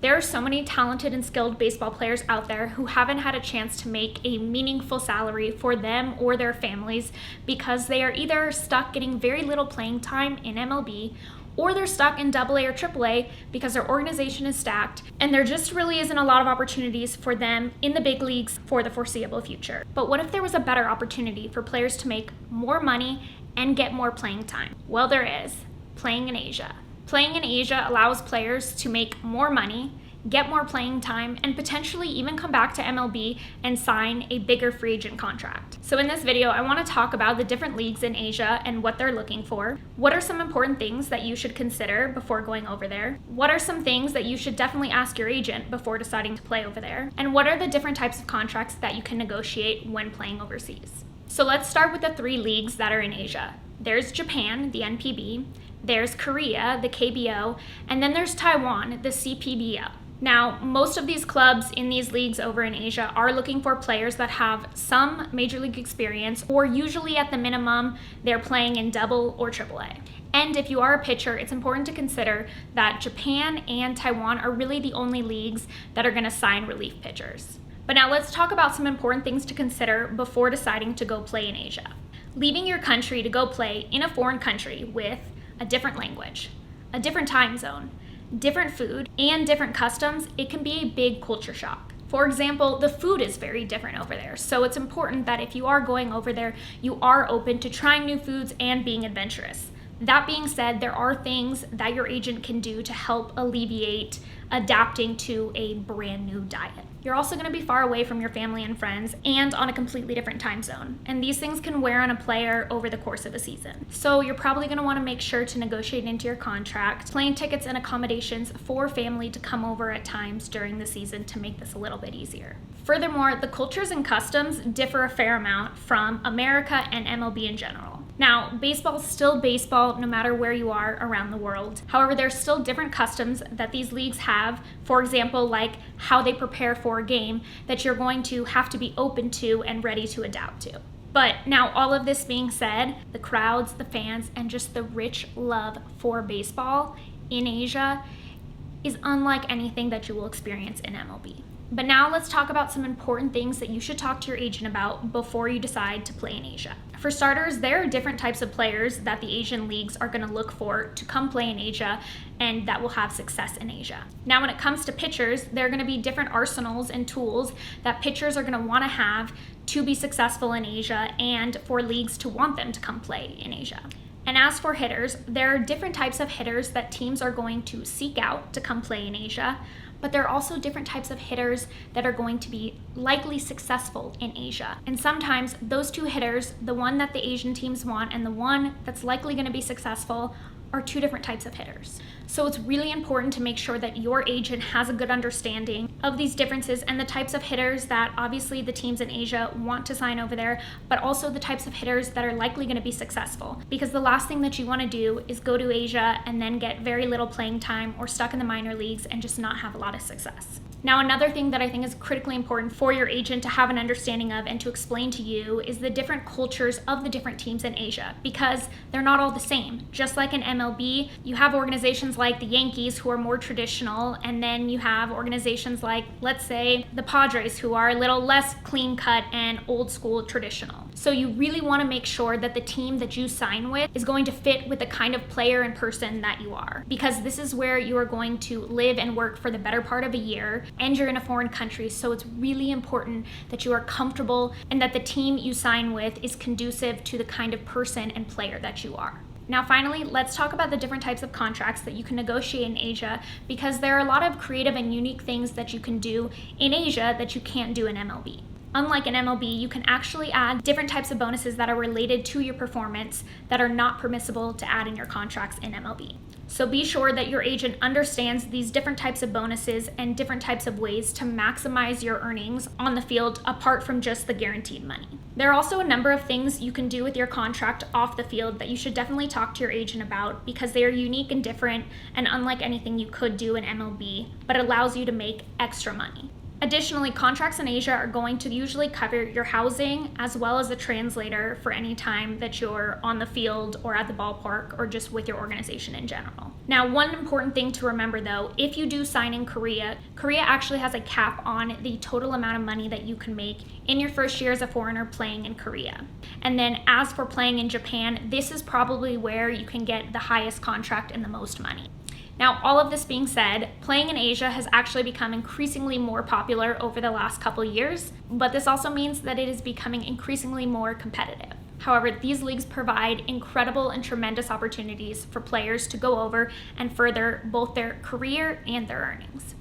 There are so many talented and skilled baseball players out there who haven't had a chance to make a meaningful salary for them or their families because they are either stuck getting very little playing time in MLB, or they're stuck in AA or AAA because their organization is stacked and there just really isn't a lot of opportunities for them in the big leagues for the foreseeable future. But what if there was a better opportunity for players to make more money and get more playing time? Well, there is. Playing in Asia. Playing in Asia allows players to make more money, get more playing time, and potentially even come back to MLB and sign a bigger free agent contract. So in this video, I want to talk about the different leagues in Asia and what they're looking for. What are some important things that you should consider before going over there? What are some things that you should definitely ask your agent before deciding to play over there? And what are the different types of contracts that you can negotiate when playing overseas? So let's start with the 3 leagues that are in Asia. There's Japan, the NPB, there's Korea, the KBO, and then there's Taiwan, the CPBL. Now, most of these clubs in these leagues over in Asia are looking for players that have some major league experience, or usually at the minimum, they're playing in AA or AAA. And if you are a pitcher, it's important to consider that Japan and Taiwan are really the only leagues that are going to sign relief pitchers. But now let's talk about some important things to consider before deciding to go play in Asia. Leaving your country to go play in a foreign country with a different language, a different time zone, different food, and different customs, it can be a big culture shock. For example, the food is very different over there, so it's important that if you are going over there, you are open to trying new foods and being adventurous. That being said, there are things that your agent can do to help alleviate adapting to a brand new diet. You're also going to be far away from your family and friends and on a completely different time zone. And these things can wear on a player over the course of a season. So you're probably going to want to make sure to negotiate into your contract plane tickets and accommodations for family to come over at times during the season to make this a little bit easier. Furthermore, the cultures and customs differ a fair amount from America and MLB in general. Now, baseball is still baseball no matter where you are around the world. However, there's still different customs that these leagues have, for example, like how they prepare for a game that you're going to have to be open to and ready to adapt to. But now, all of this being said, the crowds, the fans, and just the rich love for baseball in Asia is unlike anything that you will experience in MLB. But now let's talk about some important things that you should talk to your agent about before you decide to play in Asia. For starters, there are different types of players that the Asian leagues are going to look for to come play in Asia and that will have success in Asia. Now, when it comes to pitchers, there are going to be different arsenals and tools that pitchers are going to want to have to be successful in Asia and for leagues to want them to come play in Asia. And as for hitters, there are different types of hitters that teams are going to seek out to come play in Asia, but there are also different types of hitters that are going to be likely successful in Asia. And sometimes those 2 hitters, the one that the Asian teams want and the one that's likely going to be successful, are 2 different types of hitters. So it's really important to make sure that your agent has a good understanding of these differences and the types of hitters that obviously the teams in Asia want to sign over there, but also the types of hitters that are likely going to be successful. Because the last thing that you want to do is go to Asia and then get very little playing time or stuck in the minor leagues and just not have a lot of success. Now, another thing that I think is critically important for your agent to have an understanding of and to explain to you is the different cultures of the different teams in Asia, because they're not all the same. Just like in MLB, you have organizations like the Yankees who are more traditional, and then you have organizations like, let's say, the Padres who are a little less clean-cut and old-school traditional. So you really want to make sure that the team that you sign with is going to fit with the kind of player and person that you are, because this is where you are going to live and work for the better part of a year, and you're in a foreign country, so it's really important that you are comfortable and that the team you sign with is conducive to the kind of person and player that you are. Now, finally, let's talk about the different types of contracts that you can negotiate in Asia, because there are a lot of creative and unique things that you can do in Asia that you can't do in MLB. Unlike in MLB, you can actually add different types of bonuses that are related to your performance that are not permissible to add in your contracts in MLB. So be sure that your agent understands these different types of bonuses and different types of ways to maximize your earnings on the field apart from just the guaranteed money. There are also a number of things you can do with your contract off the field that you should definitely talk to your agent about, because they are unique and different and unlike anything you could do in MLB, but it allows you to make extra money. Additionally, contracts in Asia are going to usually cover your housing as well as a translator for any time that you're on the field or at the ballpark or just with your organization in general. Now, one important thing to remember though, if you do sign in Korea, Korea actually has a cap on the total amount of money that you can make in your first year as a foreigner playing in Korea. And then as for playing in Japan, this is probably where you can get the highest contract and the most money. Now, all of this being said, playing in Asia has actually become increasingly more popular over the last couple years, but this also means that it is becoming increasingly more competitive. However, these leagues provide incredible and tremendous opportunities for players to go over and further both their career and their earnings.